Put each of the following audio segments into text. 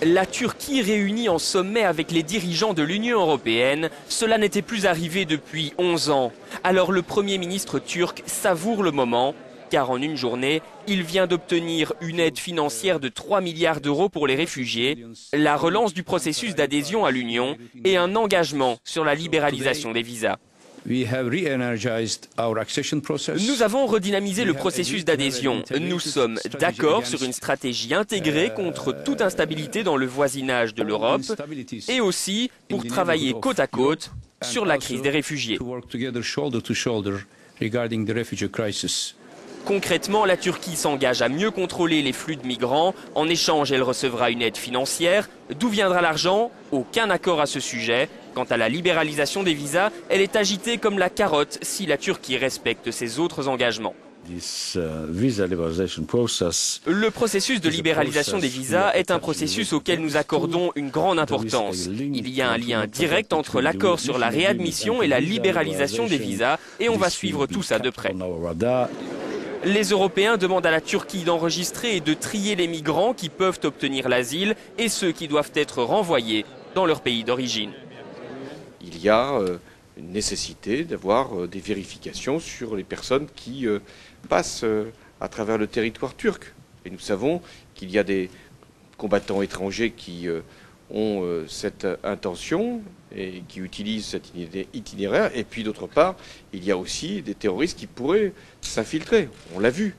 La Turquie réunie en sommet avec les dirigeants de l'Union européenne, cela n'était plus arrivé depuis 11 ans. Alors le Premier ministre turc savoure le moment, car en une journée, il vient d'obtenir une aide financière de 3 milliards d'euros pour les réfugiés, la relance du processus d'adhésion à l'Union et un engagement sur la libéralisation des visas. Nous avons redynamisé le processus d'adhésion. Nous sommes d'accord sur une stratégie intégrée contre toute instabilité dans le voisinage de l'Europe et aussi pour travailler côte à côte sur la crise des réfugiés. Concrètement, la Turquie s'engage à mieux contrôler les flux de migrants. En échange, elle recevra une aide financière. D'où viendra l'argent? Aucun accord à ce sujet. Quant à la libéralisation des visas, elle est agitée comme la carotte si la Turquie respecte ses autres engagements. Le processus de libéralisation des visas est un processus auquel nous accordons une grande importance. Il y a un lien direct entre l'accord sur la réadmission et la libéralisation des visas et on va suivre tout ça de près. Les Européens demandent à la Turquie d'enregistrer et de trier les migrants qui peuvent obtenir l'asile et ceux qui doivent être renvoyés dans leur pays d'origine. Il y a une nécessité d'avoir des vérifications sur les personnes qui passent à travers le territoire turc. Et nous savons qu'il y a des combattants étrangers qui ont cette intention et qui utilisent cet itinéraire. Et puis d'autre part, il y a aussi des terroristes qui pourraient s'infiltrer. On l'a vu,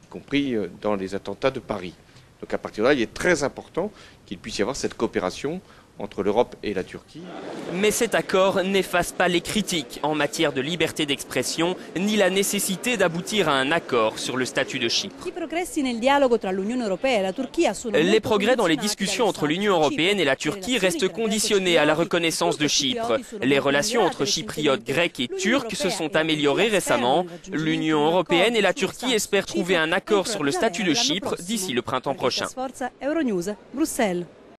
y compris dans les attentats de Paris. Donc à partir de là, il est très important qu'il puisse y avoir cette coopération entre l'Europe et la Turquie. Mais cet accord n'efface pas les critiques en matière de liberté d'expression, ni la nécessité d'aboutir à un accord sur le statut de Chypre. Les progrès dans les discussions entre l'Union européenne et la Turquie restent conditionnés à la reconnaissance de Chypre. Les relations entre chypriotes grecs et turcs se sont améliorées récemment. L'Union européenne et la Turquie espèrent trouver un accord sur le statut de Chypre d'ici le printemps prochain.